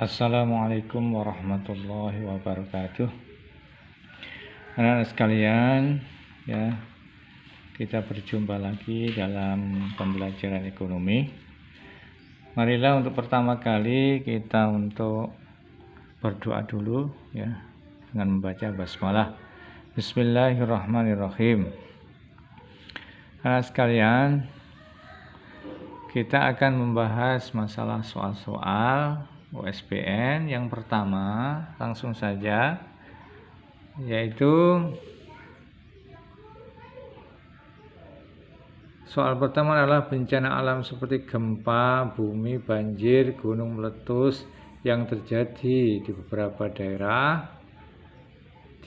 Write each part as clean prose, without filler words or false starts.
Assalamualaikum warahmatullahi wabarakatuh. Anak-anak sekalian, ya, kita berjumpa lagi dalam pembelajaran ekonomi. Marilah untuk pertama kali kita untuk berdoa dulu, ya, dengan membaca basmalah. Bismillahirrahmanirrahim. Anak sekalian, kita akan membahas masalah soal-soal USBN. Yang pertama, langsung saja, yaitu soal pertama adalah bencana alam seperti gempa, bumi, banjir, gunung meletus yang terjadi di beberapa daerah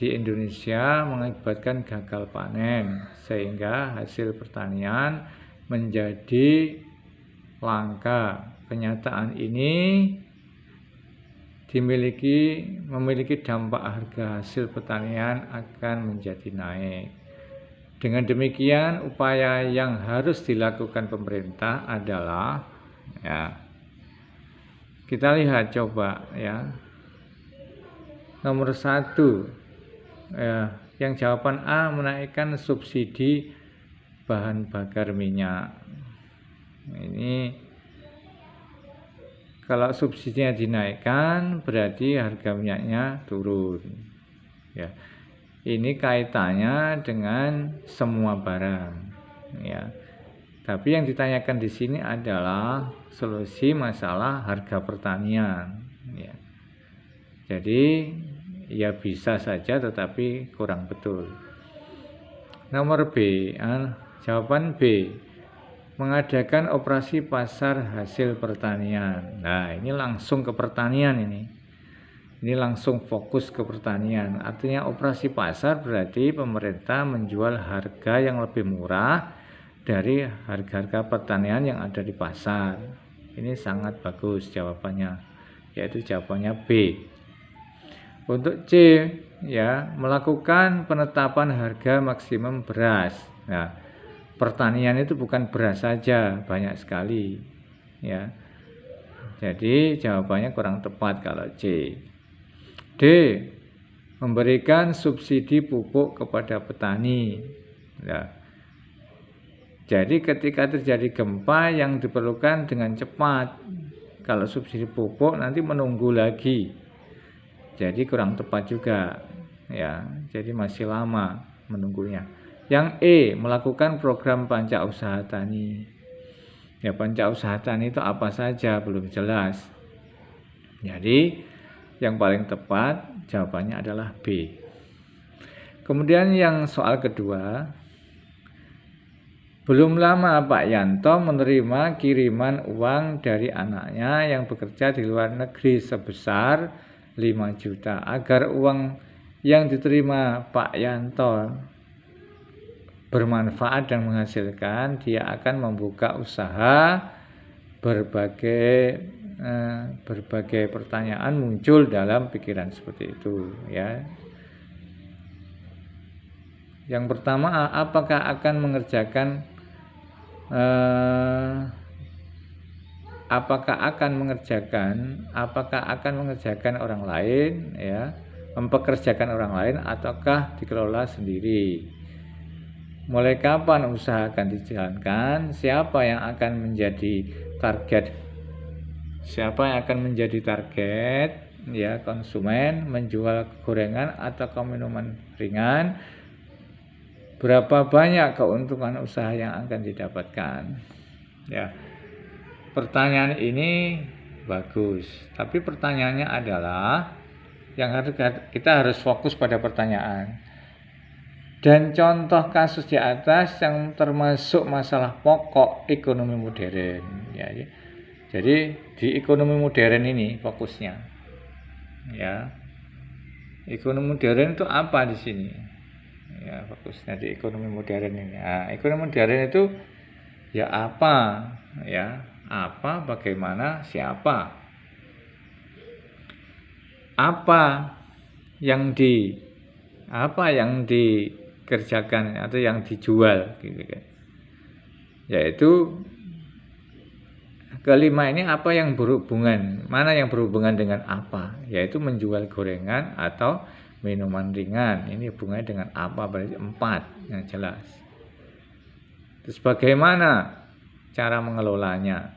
di Indonesia mengakibatkan gagal panen sehingga hasil pertanian menjadi langka. Kenyataan ini memiliki dampak harga hasil pertanian akan menjadi naik. Dengan demikian, upaya yang harus dilakukan pemerintah adalah, ya, kita lihat coba, ya, nomor 1, ya, yang jawaban A, menaikkan subsidi bahan bakar minyak. Ini kalau subsidinya dinaikkan, berarti harga minyaknya turun. Ya, ini kaitannya dengan semua barang. Ya, tapi yang ditanyakan di sini adalah solusi masalah harga pertanian. Ya, jadi ya bisa saja, tetapi kurang betul. Nomor B, jawaban B, mengadakan operasi pasar hasil pertanian. Nah, ini langsung ke pertanian ini. Ini langsung fokus ke pertanian. Artinya operasi pasar berarti pemerintah menjual harga yang lebih murah dari harga-harga pertanian yang ada di pasar. Ini sangat bagus jawabannya, yaitu jawabannya B. Untuk C, ya, melakukan penetapan harga maksimum beras. Nah, pertanian itu bukan beras saja, banyak sekali, ya. Jadi jawabannya kurang tepat kalau C. D, memberikan subsidi pupuk kepada petani. Ya. Jadi ketika terjadi gempa yang diperlukan dengan cepat. Kalau subsidi pupuk nanti menunggu lagi. Jadi kurang tepat juga, ya. Jadi masih lama menunggunya. Yang E, melakukan program panca usaha tani. Ya, panca usaha tani itu apa saja belum jelas. Jadi yang paling tepat jawabannya adalah B. Kemudian yang soal kedua, belum lama Pak Yanto menerima kiriman uang dari anaknya yang bekerja di luar negeri sebesar 5 juta. Agar uang yang diterima Pak Yanto bermanfaat dan menghasilkan, dia akan membuka usaha. Berbagai pertanyaan muncul dalam pikiran seperti itu, ya. Yang pertama, apakah akan mengerjakan orang lain, ya, mempekerjakan orang lain, ataukah dikelola sendiri? Mulai kapan usaha akan dijalankan? Siapa yang akan menjadi target? Ya, konsumen, menjual gorengan atau minuman ringan? Berapa banyak keuntungan usaha yang akan didapatkan? Ya, pertanyaan ini bagus, tapi pertanyaannya adalah kita harus fokus pada pertanyaan. Dan contoh kasus di atas yang termasuk masalah pokok ekonomi modern, ya. Jadi di ekonomi modern ini fokusnya, ya. Ekonomi modern itu apa di sini? Ya, fokusnya di ekonomi modern ini. Nah, ekonomi modern itu ya apa, ya, apa, bagaimana, siapa, apa yang dikerjakan atau yang dijual, gitu kan. Yaitu kelima ini apa yang berhubungan, mana yang berhubungan dengan apa, yaitu menjual gorengan atau minuman ringan. Ini hubungannya dengan apa, berarti 4 yang jelas. Terus bagaimana cara mengelolanya?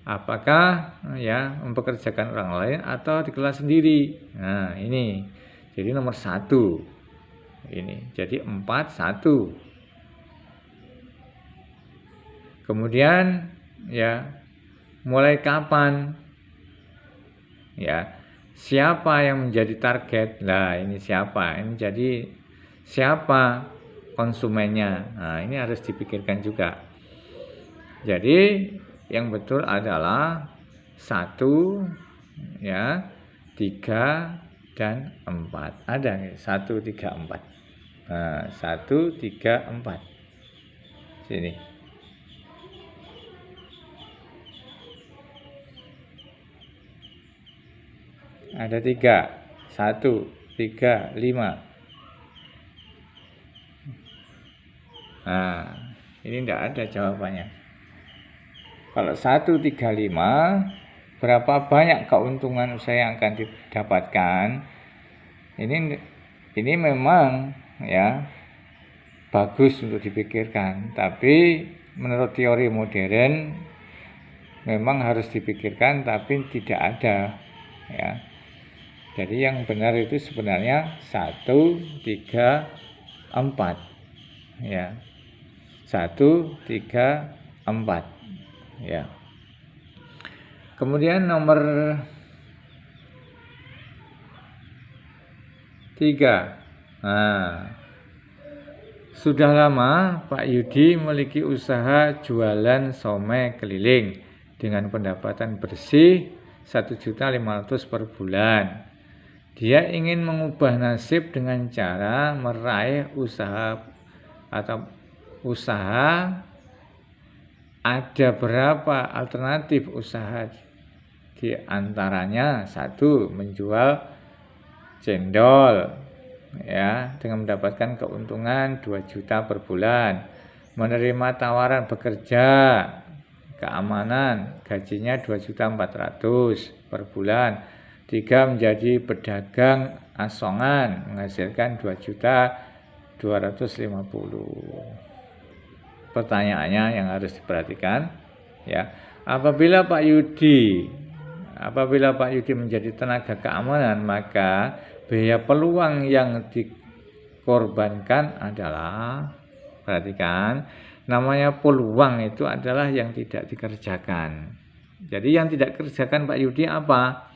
Apakah ya mempekerjakan orang lain atau dikelola sendiri? Nah ini, jadi nomor 1 ini, jadi 4-1. Kemudian ya, mulai kapan? Ya, siapa yang menjadi target? Nah, ini siapa? Ini jadi siapa konsumennya? Nah, ini harus dipikirkan juga. Jadi, yang betul adalah 1, ya, 3 dan 4. Ada nih 1, 3, 4. Nah, 1, 3, 4. Sini. Ada 3, 1, 3, 5. Nah, ini tidak ada jawabannya. Kalau 1, 3, 5, berapa banyak keuntungan usaha yang akan didapatkan? Ini memang ya bagus untuk dipikirkan, tapi menurut teori modern memang harus dipikirkan, tapi tidak ada ya. Jadi yang benar itu sebenarnya 1, 3, 4 ya. 1, 3, 4 ya. Kemudian nomor 3. Nah, sudah lama Pak Yudi memiliki usaha jualan somai keliling dengan pendapatan bersih 1.500.000 per bulan. Dia ingin mengubah nasib dengan cara meraih usaha atau usaha. Ada berapa alternatif usaha? Di antaranya 1, menjual cendol ya dengan mendapatkan keuntungan 2 juta per bulan, menerima tawaran bekerja keamanan gajinya 2.400.000 per bulan. 3, menjadi pedagang asongan menghasilkan 2.250.000. Pertanyaannya yang harus diperhatikan ya, apabila Pak Yudi menjadi tenaga keamanan, maka biaya peluang yang dikorbankan adalah, perhatikan, namanya peluang itu adalah yang tidak dikerjakan. Jadi yang tidak dikerjakan Pak Yudi apa?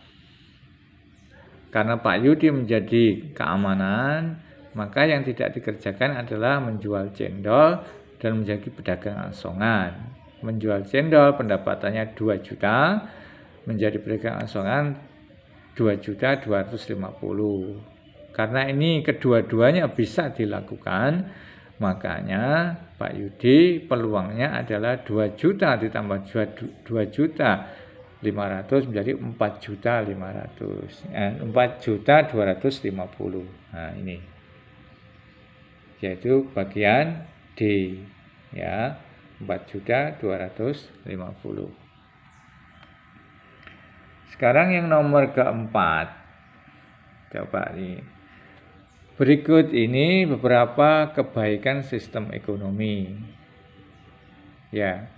Karena Pak Yudi menjadi keamanan, maka yang tidak dikerjakan adalah menjual cendol dan menjadi pedagang asongan. Menjual cendol pendapatannya 2 juta, menjadi pedagang asongan 2.250.000. Karena ini kedua-duanya bisa dilakukan, makanya Pak Yudi peluangnya adalah 2 juta ditambah 2.500.000 menjadi 4.500.000, 4.250.000. Nah ini, yaitu bagian D ya, 4.250.000. Sekarang yang nomor keempat, coba nih. Berikut ini beberapa kebaikan sistem ekonomi. Ya.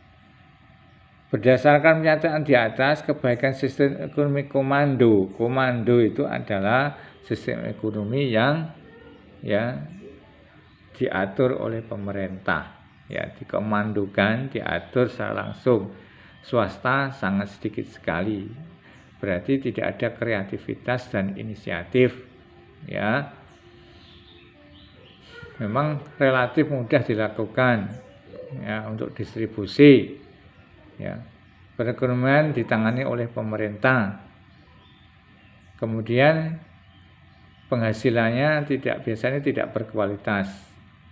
Berdasarkan pernyataan di atas, kebaikan sistem ekonomi komando. Komando itu adalah sistem ekonomi yang ya diatur oleh pemerintah, ya dikomandokan, diatur secara langsung. Swasta sangat sedikit sekali. Berarti tidak ada kreativitas dan inisiatif, ya. Memang relatif mudah dilakukan ya untuk distribusi. Ya, perekonomian ditangani oleh pemerintah. Kemudian penghasilannya biasanya tidak berkualitas.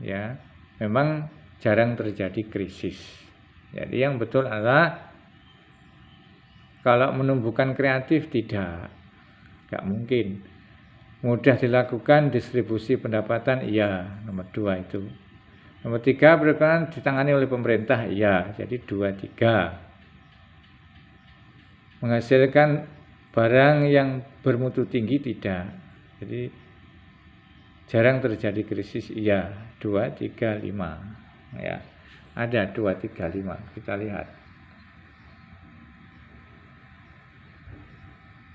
Ya, memang jarang terjadi krisis. Jadi yang betul adalah kalau menumbuhkan kreatif tidak mungkin. Mudah dilakukan distribusi pendapatan, iya, nomor 2 itu. Nomor 3, perekonomian ditangani oleh pemerintah, iya, jadi 2, 3. Menghasilkan barang yang bermutu tinggi tidak. Jadi jarang terjadi krisis, iya. 2, 3, 5 ya. Ada 2, 3, 5. Kita lihat.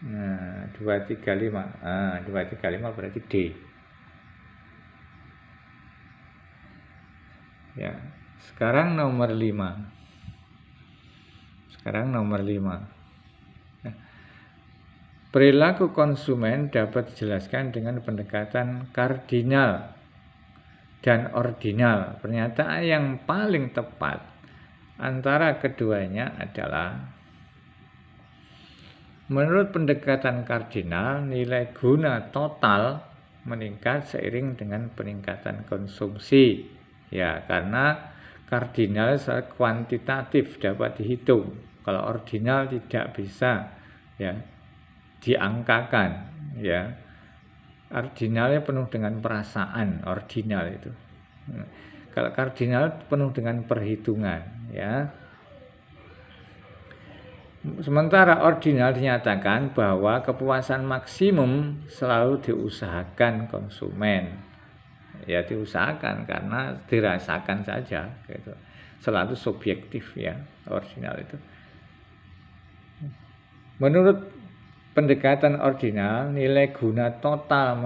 Nah, 2, 3, 5. Nah, 2, 3, 5 berarti D. Ya. Sekarang nomor 5. Perilaku konsumen dapat dijelaskan dengan pendekatan kardinal dan ordinal. Pernyataan yang paling tepat antara keduanya adalah, menurut pendekatan kardinal, nilai guna total meningkat seiring dengan peningkatan konsumsi. Ya, karena kardinal secara kuantitatif dapat dihitung. Kalau ordinal tidak bisa ya diangkakan ya. Ordinalnya penuh dengan perasaan, ordinal itu. Kalau kardinal penuh dengan perhitungan ya. Sementara ordinal dinyatakan bahwa kepuasan maksimum selalu diusahakan konsumen. Ya diusahakan karena dirasakan saja gitu. Selalu subjektif ya ordinal itu. Menurut pendekatan ordinal, nilai guna total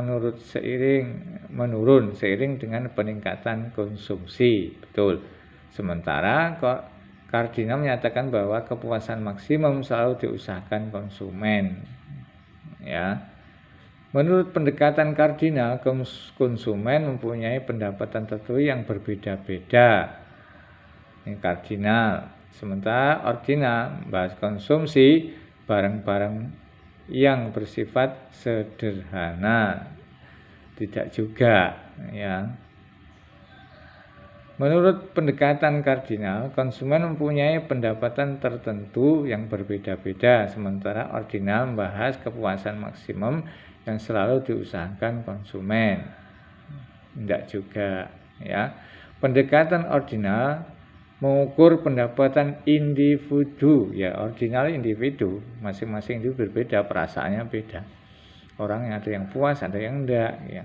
menurun seiring dengan peningkatan konsumsi. Betul. Sementara kardinal menyatakan bahwa kepuasan maksimum selalu diusahakan konsumen. Ya. Menurut pendekatan kardinal, konsumen mempunyai pendapatan tertentu yang berbeda-beda. Ini kardinal. Sementara ordinal membahas konsumsi barang-barang yang bersifat sederhana. Tidak juga ya. Menurut pendekatan kardinal, konsumen mempunyai pendapatan tertentu yang berbeda-beda, sementara ordinal membahas kepuasan maksimum yang selalu diusahakan konsumen. Tidak juga ya. Pendekatan ordinal mengukur pendapatan individu ya. Ordinal individu, masing-masing itu berbeda, perasaannya beda. Orang yang ada yang puas, ada yang enggak ya.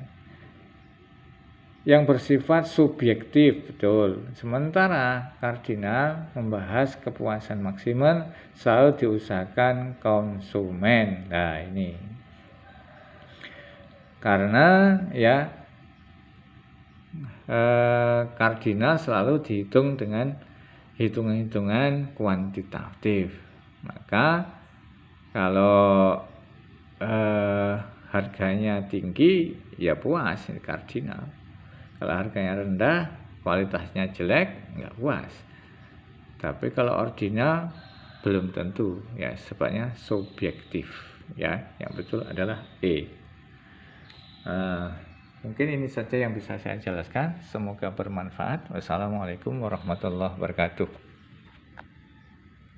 Yang bersifat subjektif, betul. Sementara kardinal membahas kepuasan maksimum selalu diusahakan konsumen. Nah, ini karena ya kardinal selalu dihitung dengan hitungan-hitungan kuantitatif. Maka kalau harganya tinggi ya puas, ini kardinal. Kalau harganya rendah, kualitasnya jelek, nggak puas. Tapi kalau ordinal belum tentu ya, sebabnya subjektif ya. Yang betul adalah E. Mungkin ini saja yang bisa saya jelaskan. Semoga bermanfaat. Wassalamualaikum warahmatullahi wabarakatuh.